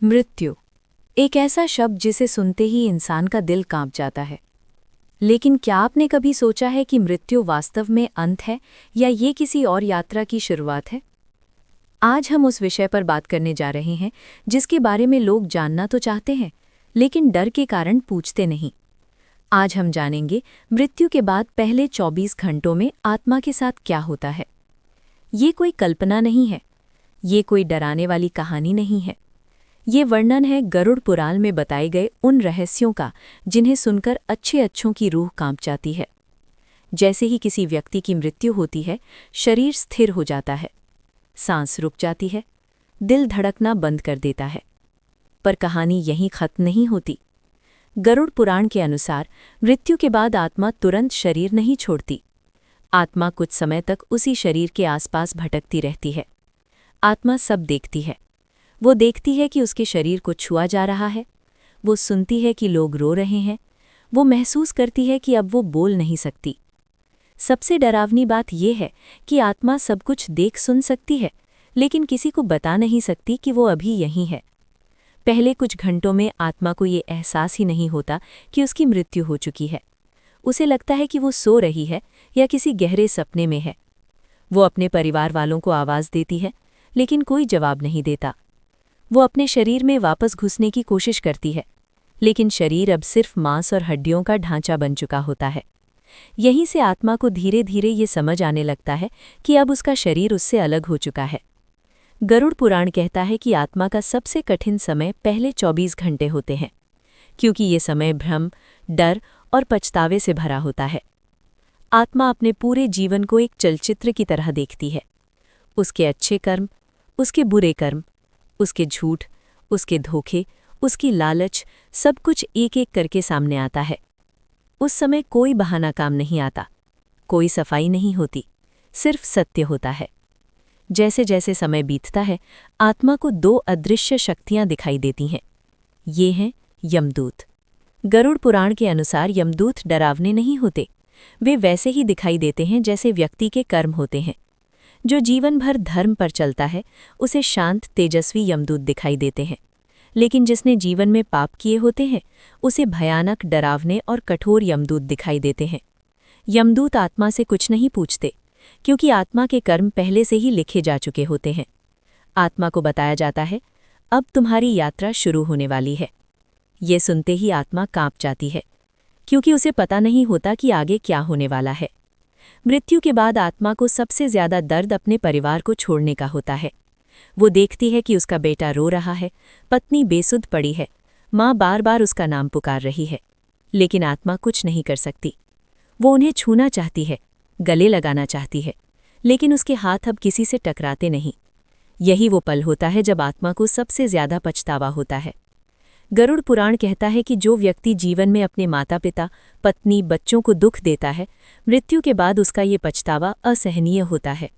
मृत्यु एक ऐसा शब्द जिसे सुनते ही इंसान का दिल कांप जाता है। लेकिन क्या आपने कभी सोचा है कि मृत्यु वास्तव में अंत है या ये किसी और यात्रा की शुरुआत है? आज हम उस विषय पर बात करने जा रहे हैं जिसके बारे में लोग जानना तो चाहते हैं, लेकिन डर के कारण पूछते नहीं। आज हम जानेंगे मृत्यु के बाद पहले 24 घंटों में आत्मा के साथ क्या होता है। ये कोई कल्पना नहीं है, ये कोई डराने वाली कहानी नहीं है। ये वर्णन है गरुड़ पुराण में बताए गए उन रहस्यों का जिन्हें सुनकर अच्छों की रूह कांप जाती है। जैसे ही किसी व्यक्ति की मृत्यु होती है, शरीर स्थिर हो जाता है, सांस रुक जाती है, दिल धड़कना बंद कर देता है। पर कहानी यहीं खत्म नहीं होती। गरुड़ पुराण के अनुसार मृत्यु के बाद आत्मा तुरंत शरीर नहीं छोड़ती। आत्मा कुछ समय तक उसी शरीर के आसपास भटकती रहती है। आत्मा सब देखती है। वो देखती है कि उसके शरीर को छुआ जा रहा है, वो सुनती है कि लोग रो रहे हैं, वो महसूस करती है कि अब वो बोल नहीं सकती। सबसे डरावनी बात यह है कि आत्मा सब कुछ देख सुन सकती है, लेकिन किसी को बता नहीं सकती कि वो अभी यहीं है। पहले कुछ घंटों में आत्मा को ये एहसास ही नहीं होता कि उसकी मृत्यु हो चुकी है। उसे लगता है कि वो सो रही है या किसी गहरे सपने में है। वो अपने परिवार वालों को आवाज़ देती है, लेकिन कोई जवाब नहीं देता। वो अपने शरीर में वापस घुसने की कोशिश करती है, लेकिन शरीर अब सिर्फ मांस और हड्डियों का ढांचा बन चुका होता है। यहीं से आत्मा को धीरे धीरे ये समझ आने लगता है कि अब उसका शरीर उससे अलग हो चुका है। गरुड़ पुराण कहता है कि आत्मा का सबसे कठिन समय पहले 24 घंटे होते हैं, क्योंकि ये समय भ्रम, डर और पछतावे से भरा होता है। आत्मा अपने पूरे जीवन को एक चलचित्र की तरह देखती है। उसके अच्छे कर्म, उसके बुरे कर्म, उसके झूठ, उसके धोखे, उसकी लालच, सब कुछ एक एक करके सामने आता है। उस समय कोई बहाना काम नहीं आता, कोई सफाई नहीं होती, सिर्फ सत्य होता है। जैसे जैसे समय बीतता है, आत्मा को 2 अदृश्य शक्तियां दिखाई देती हैं। ये हैं यमदूत। गरुड़ पुराण के अनुसार यमदूत डरावने नहीं होते, वे वैसे ही दिखाई देते हैं जैसे व्यक्ति के कर्म होते हैं। जो जीवन भर धर्म पर चलता है, उसे शांत तेजस्वी यमदूत दिखाई देते हैं, लेकिन जिसने जीवन में पाप किए होते हैं, उसे भयानक, डरावने और कठोर यमदूत दिखाई देते हैं। यमदूत आत्मा से कुछ नहीं पूछते, क्योंकि आत्मा के कर्म पहले से ही लिखे जा चुके होते हैं। आत्मा को बताया जाता है, अब तुम्हारी यात्रा शुरू होने वाली है। ये सुनते ही आत्मा कांप जाती है, क्योंकि उसे पता नहीं होता कि आगे क्या होने वाला है। मृत्यु के बाद आत्मा को सबसे ज्यादा दर्द अपने परिवार को छोड़ने का होता है। वो देखती है कि उसका बेटा रो रहा है, पत्नी बेसुध पड़ी है, माँ बार बार उसका नाम पुकार रही है, लेकिन आत्मा कुछ नहीं कर सकती। वो उन्हें छूना चाहती है, गले लगाना चाहती है, लेकिन उसके हाथ अब किसी से टकराते नहीं। यही वो पल होता है जब आत्मा को सबसे ज्यादा पछतावा होता है। गरुड़ पुराण कहता है कि जो व्यक्ति जीवन में अपने माता पिता, पत्नी, बच्चों को दुख देता है, मृत्यु के बाद उसका ये पछतावा असहनीय होता है।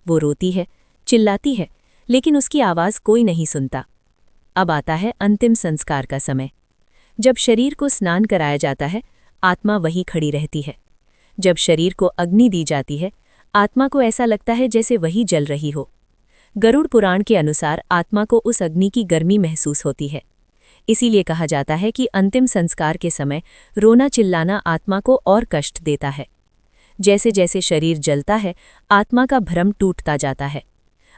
वो रोती है, चिल्लाती है, लेकिन उसकी आवाज़ कोई नहीं सुनता। अब आता है अंतिम संस्कार का समय। जब शरीर को स्नान कराया जाता है, आत्मा वहीं खड़ी रहती है। जब शरीर को अग्नि दी जाती है, आत्मा को ऐसा लगता है जैसे वही जल रही हो। गरुड़ पुराण के अनुसार आत्मा को उस अग्नि की गर्मी महसूस होती है। इसीलिए कहा जाता है कि अंतिम संस्कार के समय रोना चिल्लाना आत्मा को और कष्ट देता है। जैसे जैसे शरीर जलता है, आत्मा का भ्रम टूटता जाता है।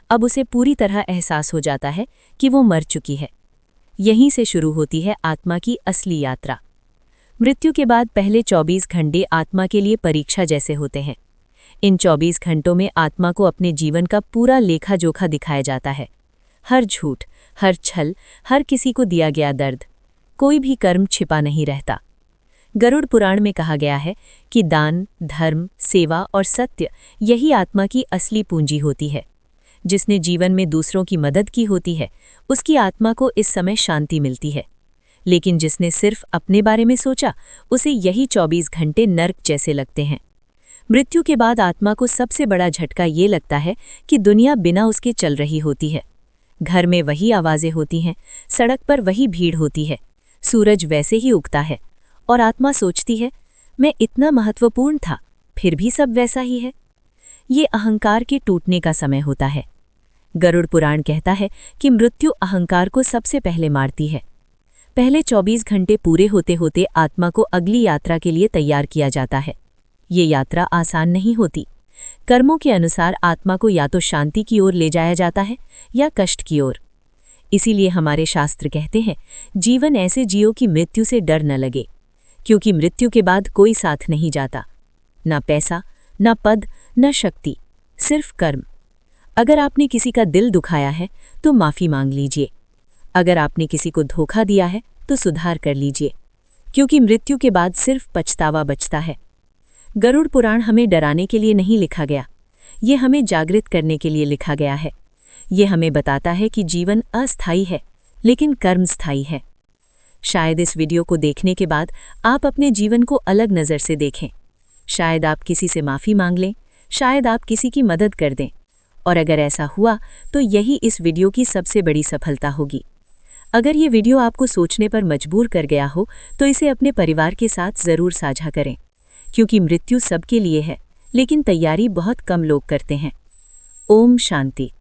अब उसे पूरी तरह एहसास हो जाता है कि वो मर चुकी है। यहीं से शुरू होती है आत्मा की असली यात्रा। मृत्यु के बाद पहले 24 घंटे आत्मा के लिए परीक्षा जैसे होते हैं। इन 24 घंटों में आत्मा को अपने जीवन का पूरा लेखा जोखा दिखाया जाता है। हर झूठ, हर छल, हर किसी को दिया गया दर्द, कोई भी कर्म छिपा नहीं रहता। गरुड़ पुराण में कहा गया है कि दान, धर्म, सेवा और सत्य यही आत्मा की असली पूंजी होती है। जिसने जीवन में दूसरों की मदद की होती है, उसकी आत्मा को इस समय शांति मिलती है। लेकिन जिसने सिर्फ अपने बारे में सोचा, उसे यही 24 घंटे नर्क जैसे लगते हैं। मृत्यु के बाद आत्मा को सबसे बड़ा झटका ये लगता है कि दुनिया बिना उसके चल रही होती है। घर में वही आवाज़ें होती हैं, सड़क पर वही भीड़ होती है, सूरज वैसे ही उगता है, और आत्मा सोचती है, मैं इतना महत्वपूर्ण था, फिर भी सब वैसा ही है। ये अहंकार के टूटने का समय होता है। गरुड़ पुराण कहता है कि मृत्यु अहंकार को सबसे पहले मारती है। पहले 24 घंटे पूरे होते होते आत्मा को अगली यात्रा के लिए तैयार किया जाता है। ये यात्रा आसान नहीं होती। कर्मों के अनुसार आत्मा को या तो शांति की ओर ले जाया जाता है या कष्ट की ओर। इसीलिए हमारे शास्त्र कहते हैं, जीवन ऐसे जियो कि मृत्यु से डर न लगे, क्योंकि मृत्यु के बाद कोई साथ नहीं जाता, न पैसा, न पद, न शक्ति, सिर्फ कर्म। अगर आपने किसी का दिल दुखाया है तो माफ़ी मांग लीजिए। अगर आपने किसी को धोखा दिया है तो सुधार कर लीजिए, क्योंकि मृत्यु के बाद सिर्फ पछतावा बचता है। गरुड़ पुराण हमें डराने के लिए नहीं लिखा गया, ये हमें जागृत करने के लिए लिखा गया है। ये हमें बताता है कि जीवन अस्थायी है, लेकिन कर्म स्थायी है। शायद इस वीडियो को देखने के बाद आप अपने जीवन को अलग नज़र से देखें। शायद आप किसी से माफ़ी मांग लें, शायद आप किसी की मदद कर दें, और अगर ऐसा हुआ तो यही इस वीडियो की सबसे बड़ी सफलता होगी। अगर ये वीडियो आपको सोचने पर मजबूर कर गया हो तो इसे अपने परिवार के साथ ज़रूर साझा करें, क्योंकि मृत्यु सबके लिए है, लेकिन तैयारी बहुत कम लोग करते हैं। ओम शांति।